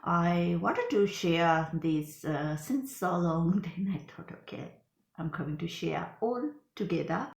I wanted to share this since so long. Then I thought, okay, I'm going to share all together.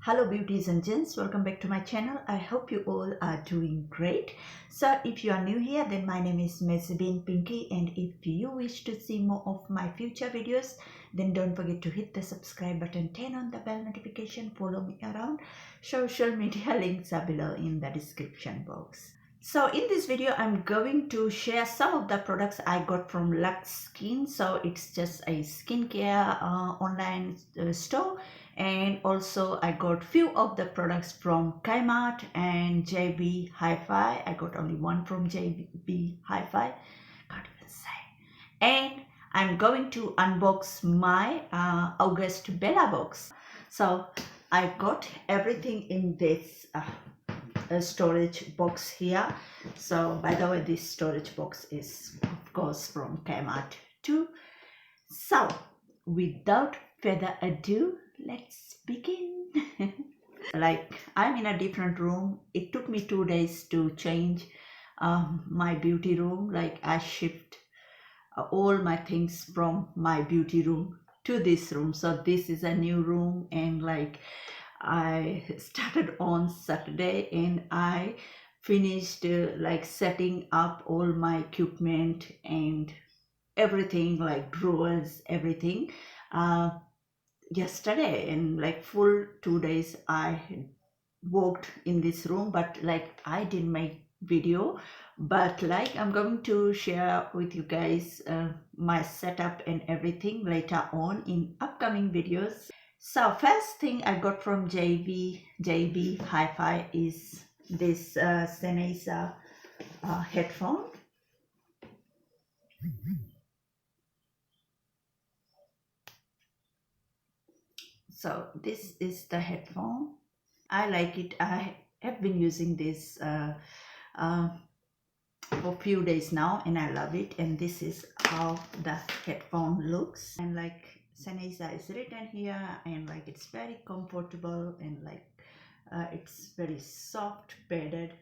Hello beauties and gents, welcome back to my channel. I hope you all are doing great. So if you are new here, then my name is Mehzabin Pinky, and if you wish to see more of my future videos, then don't forget to hit the subscribe button, turn on the bell notification, follow me around. Social media links are below in the description box. So in this video, I'm going to share some of the products I got from LUX Skin. So it's just a skincare online store, and also I got few of the products from KMART and JB Hi-Fi. I got only one from JB Hi-Fi, can't even say. And I'm going to unbox my August Bellabox. So I got everything in this storage box here. So by the way, this storage box is of course from KMART too. So without further ado, let's begin. Like, I'm in a different room. It took me 2 days to change my beauty room. Like, I shift all my things from my beauty room to this room. So this is a new room, and like I started on Saturday and I finished like setting up all my equipment and everything, like drawers, everything yesterday. And like full 2 days I worked in this room, but like I didn't make video, but like I'm going to share with you guys my setup and everything later on in upcoming videos. So first thing I got from JB Hi-Fi is this Sennheiser headphone. So this is the headphone. I like it. I have been using this uh, for a few days now, and I love it. And this is how the headphone looks. And like Sennheiser is written here, and like it's very comfortable, and like it's very soft padded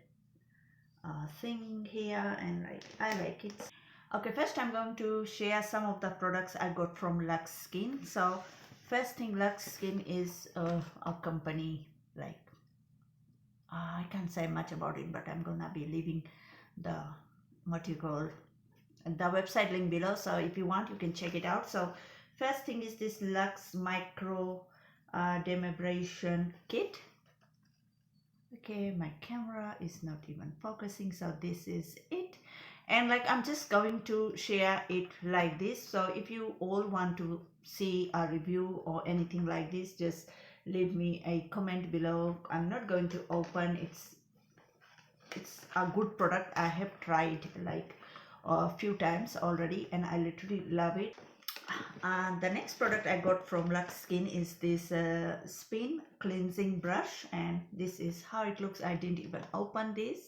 thing here, and like I like it. Okay, first I'm going to share some of the products I got from LUX Skin. So first thing, LUX Skin is a company, like I can't say much about it, but I'm gonna be leaving the material, the website link below, so if you want you can check it out. So first thing is this LUX micro dermabrasion kit. Okay, my camera is not even focusing, so this is it. And like I'm just going to share it like this. So if you all want to see a review or anything like this, just leave me a comment below. I'm not going to open. It's a good product. I have tried like a few times already, and I literally love it. The next product I got from LUX Skin is this spin cleansing brush, and this is how it looks. I didn't even open this.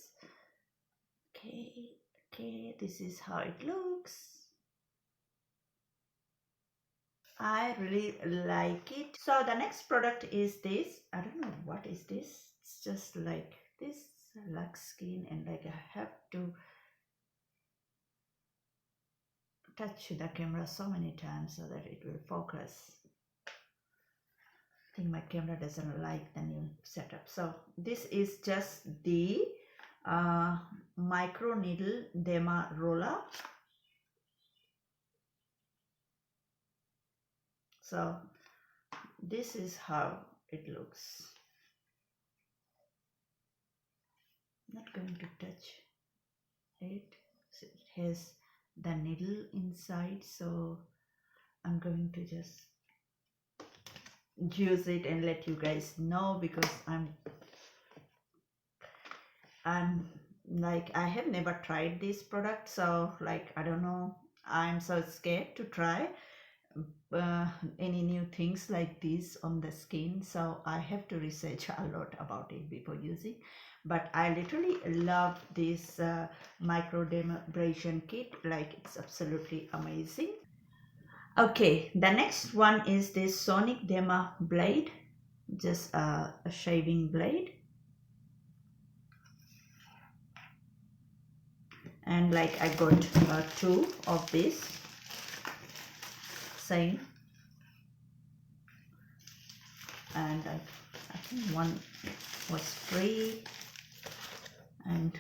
Okay, this is how it looks. I really like it. So the next product is this. I don't know what is this. It's just like this LUX Skin, and like I have to touch the camera so many times so that it will focus. I think my camera doesn't like the new setup. So this is just the micro needle derma roller. So this is how it looks. Not going to touch it. So it has the needle inside, so I'm going to just use it and let you guys know, because I'm like, I have never tried this product, so like, I don't know, I'm so scared to try any new things like this on the skin, so I have to research a lot about it before using. But I literally love this microdermabrasion kit, like it's absolutely amazing. Okay, the next one is this Sonic Derma blade, just a shaving blade. And like, I got two of this, same, and I think one was free. And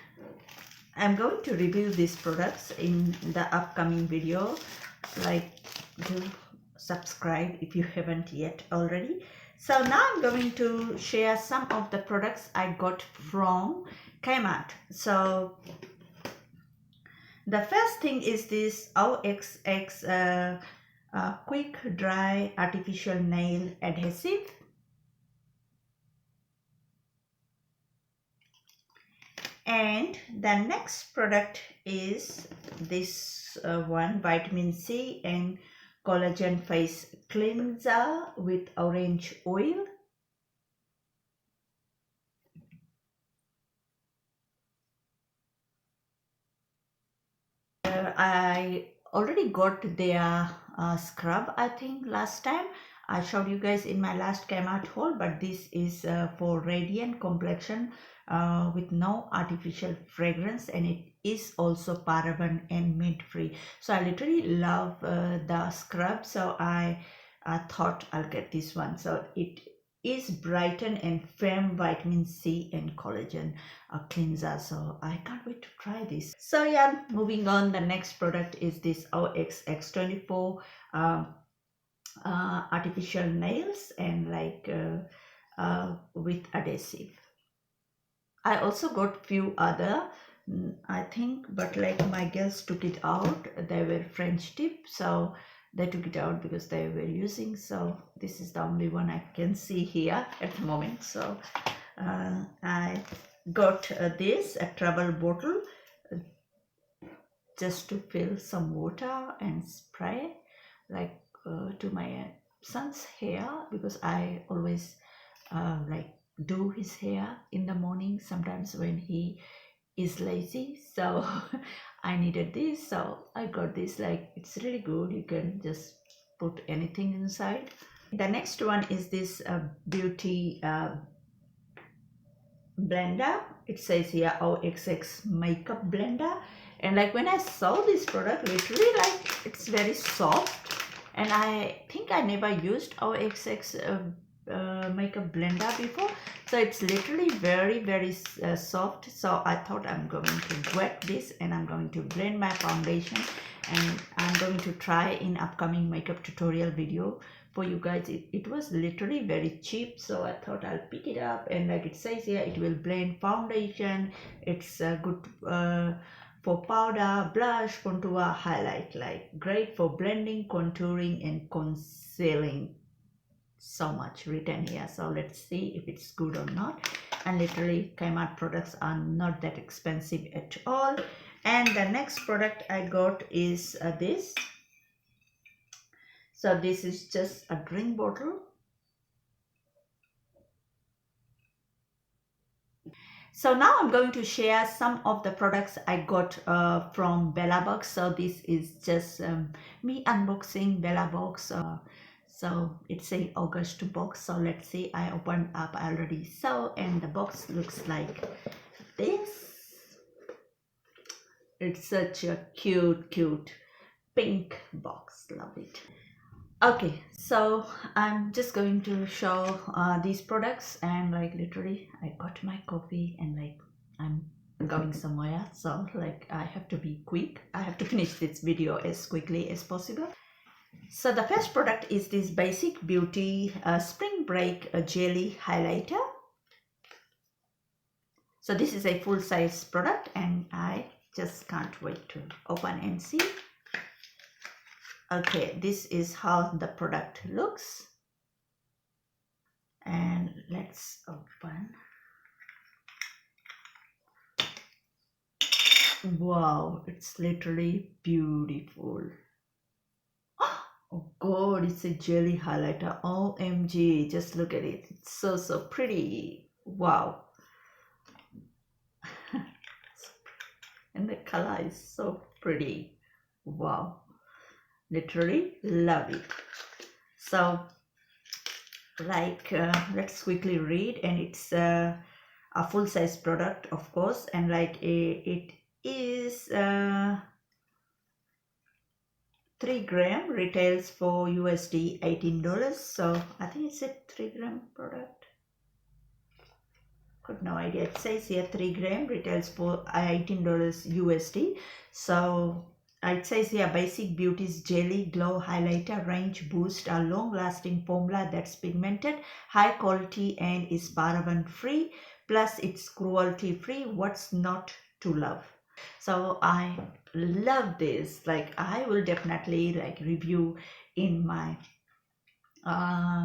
I'm going to review these products in the upcoming video. Like, do subscribe if you haven't yet already. So now I'm going to share some of the products I got from KMART. So the first thing is this OXX quick dry artificial nail adhesive. And the next product is this one, vitamin C and collagen face cleanser with orange oil. I already got their scrub, I think last time I showed you guys in my last KMART haul, but this is for radiant complexion with no artificial fragrance, and it is also paraben and mint free. So I literally love the scrub, so I thought I'll get this one. So it is brighten and firm vitamin C and collagen cleanser, so I can't wait to try this. So yeah, moving on, the next product is this OXX24 artificial nails and like with adhesive. I also got few other, I think, but like my girls took it out. They were French tip, so they took it out because they were using. So this is the only one I can see here at the moment. So I got this, a travel bottle, just to fill some water and spray like to my son's hair, because I always like do his hair in the morning sometimes when he is lazy. So I needed this, so I got this. Like, it's really good, you can just put anything inside. The next one is this beauty blender. It says here OXX makeup blender, and like when I saw this product, literally like it's very soft, and I think I never used OXX makeup blender before, so it's literally very soft. So I thought I'm going to wet this and I'm going to blend my foundation, and I'm going to try in upcoming makeup tutorial video for you guys. It was literally very cheap, so I thought I'll pick it up. And like it says here, it will blend foundation. It's good for powder, blush, contour, highlight, like great for blending, contouring and concealing. So much written here, so let's see if it's good or not. And literally KMART products are not that expensive at all. And the next product I got is this. So this is just a drink bottle. So now I'm going to share some of the products I got from Bellabox. So this is just me unboxing Bellabox. So it's a August box. So let's see, I opened up already. So, and the box looks like this. It's such a cute pink box. Love it. Okay, so I'm just going to show these products, and like literally I got my coffee and like I'm going somewhere, so like I have to be quick. I have to finish this video as quickly as possible. So the first product is this Basic Beauty Spring Break Jelly Highlighter. So this is a full size product and I just can't wait to open and see. Okay, this is how the product looks, and let's open. Wow, it's literally beautiful. Oh god, it's a jelly highlighter. OMG, just look at it. It's so pretty. Wow. And the color is so pretty. Wow. Literally love it. So like let's quickly read, and it's a full-size product, of course, and like it is 3 gram, retails for USD $18. So I think it's a 3 gram product. Got no idea. It says here 3 gram, retails for $18 USD. So it says here Basic Beauty's Jelly Glow Highlighter Range Boost, a long-lasting formula that's pigmented, high quality, and is paraben free. Plus it's cruelty free. What's not to love? So I love this. Like I will definitely like review in my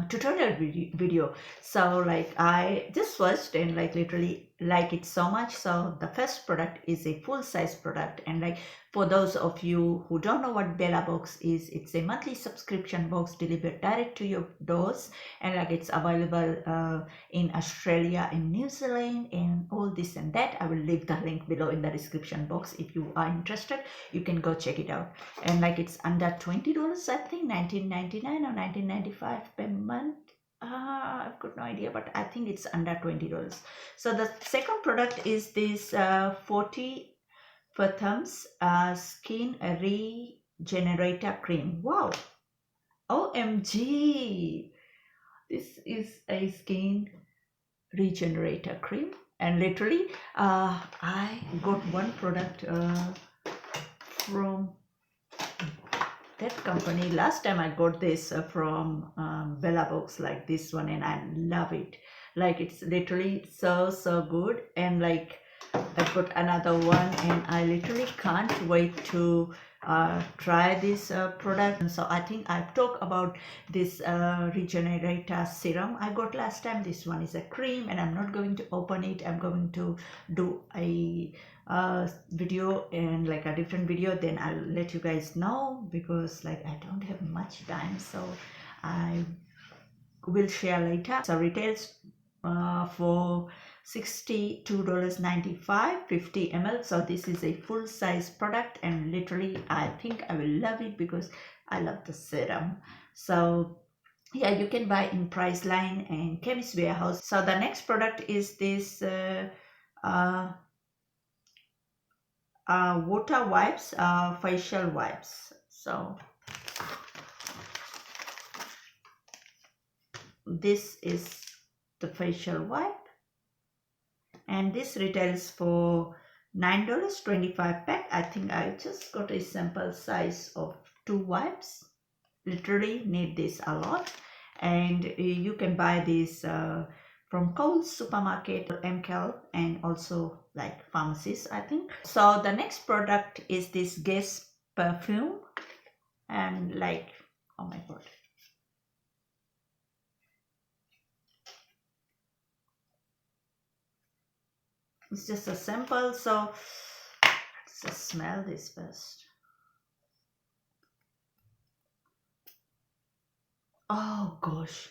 tutorial video. So like I just watched and like literally like it so much. So the first product is a full-size product, and like for those of you who don't know what Bellabox is, it's a monthly subscription box delivered direct to your doors, and like it's available in Australia and New Zealand and all this and that. I will leave the link below in the description box. If you are interested, you can go check it out. And like it's under $20, I think $19.99 or $19.95 per month. I've got no idea, but I think it's under $20. So the second product is this 40 for thumbs skin regenerator cream. Wow, OMG, this is a skin regenerator cream, and literally I got one product from that company. Last time I got this from Bellabox, like this one, and I love it. Like it's literally so good, and like I've got another one, and I literally can't wait to try this product. And so I think I've talked about this regenerator serum I got last time. This one is a cream, and I'm not going to open it. I'm going to do a video, and like a different video, then I'll let you guys know, because like I don't have much time, so I will share later. So retails for $62.95, 50 ml. So this is a full size product, and literally I think I will love it because I love the serum. So yeah, you can buy in Priceline and Chemist Warehouse. So the next product is this water wipes, facial wipes. So this is the facial wipe, and this retails for $9.25 pack. I think I just got a sample size of 2 wipes. Literally need this a lot, and you can buy this from Coles supermarket, MCal, and also like pharmacies, I think. So the next product is this Guess perfume, and like, oh my god, it's just a sample. So let's just smell this first. Oh gosh.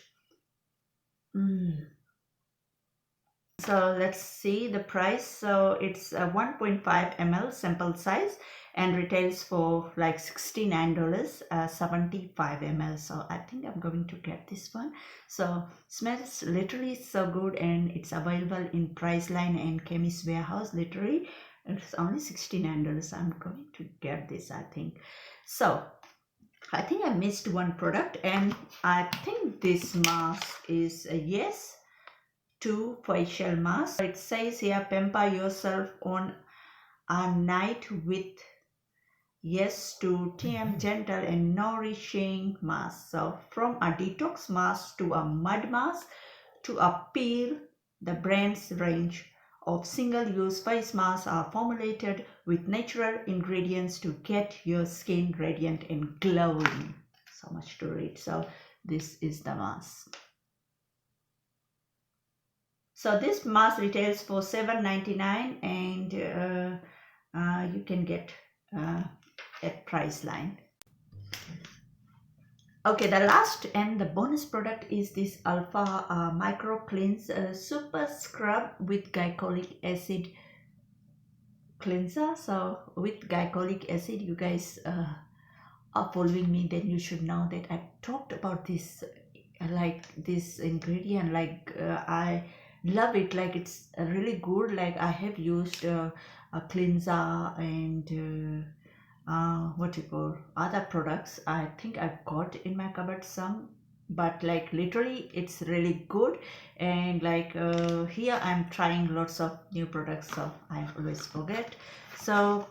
So let's see the price. So it's a 1.5 ml sample size, and retails for like $69, 75 ml. So I think I'm going to get this one. So smells literally so good, and it's available in Priceline and Chemist Warehouse. Literally it's only $69. I'm going to get this, I think. So I think I missed one product, and I think this mask is a yes to facial mask. It says here, pamper yourself on a night with yes to Teami gentle and nourishing mask. So from a detox mask to a mud mask to a peel, the brand's range of single-use face masks are formulated with natural ingredients to get your skin radiant and glowing. So much to read. So this is the mask. So this mask retails for $7.99, and you can get at Priceline. Okay, the last and the bonus product is this Alpha Micro Cleanse Super Scrub with Glycolic Acid Cleanser. So with Glycolic Acid, you guys are following me, then you should know that I talked about this, like this ingredient, like I love it, like it's really good. Like I have used a cleanser and what you call other products. I think I've got in my cupboard some, but like literally it's really good. And like here I'm trying lots of new products, so I always forget. So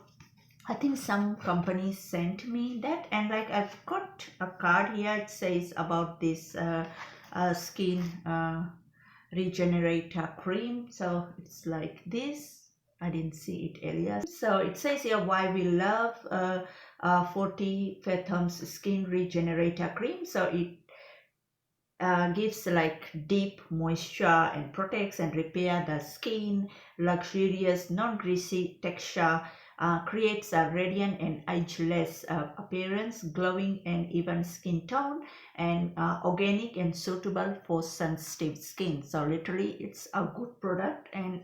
I think some companies sent me that, and like I've got a card here. It says about this skin regenerator cream. So it's like this. I didn't see it earlier. So it says here why we love 40 Fathoms skin regenerator cream. So it gives like deep moisture and protects and repair the skin, luxurious non-greasy texture, creates a radiant and ageless appearance, glowing and even skin tone, and organic and suitable for sensitive skin. So literally it's a good product, and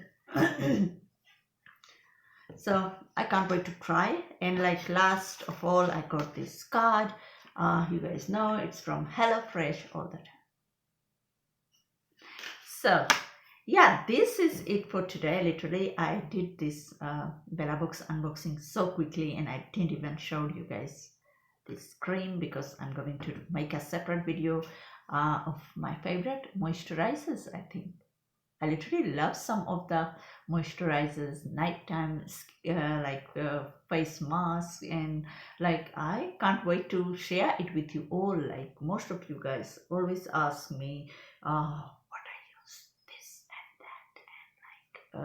so I can't wait to try. And like last of all, I got this card. You guys know it's from HelloFresh all the time. So yeah, this is it for today. Literally I did this Bellabox unboxing so quickly, and I didn't even show you guys this cream because I'm going to make a separate video of my favorite moisturizers. I think I literally love some of the moisturizers, nighttime face mask, and like I can't wait to share it with you all. Like most of you guys always ask me what I use, this and that,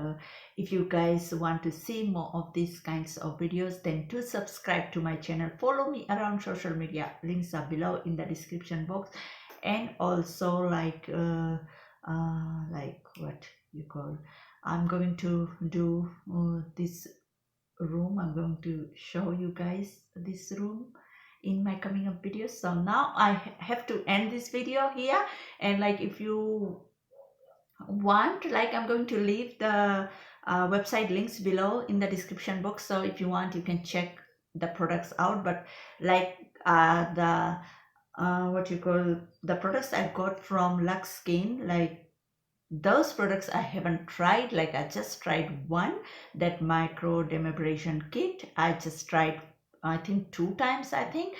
and like if you guys want to see more of these kinds of videos, then do subscribe to my channel. Follow me around social media. Links are below in the description box, and also like what you call, I'm going to do this room. I'm going to show you guys this room in my coming up videos. So now I have to end this video here, and like if you want, like I'm going to leave the website links below in the description box, so if you want you can check the products out. But like the what you call, the products I got from LUX Skin, like those products I haven't tried. Like I just tried one, that micro dermabrasion kit. I just tried I think 2 times. I think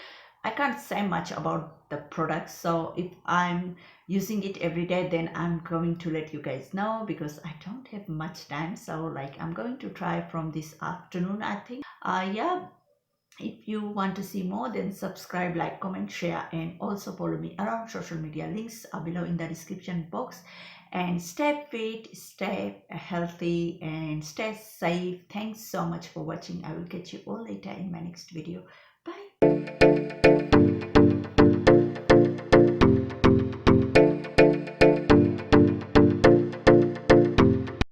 I can't say much about the products, so if I'm using it every day, then I'm going to let you guys know, because I don't have much time. So like I'm going to try from this afternoon, I think. Yeah, if you want to see more, then subscribe, like, comment, share, and also follow me around social media. Links are below in the description box. And stay fit, stay healthy, and stay safe. Thanks so much for watching. I will catch you all later in my next video. Bye.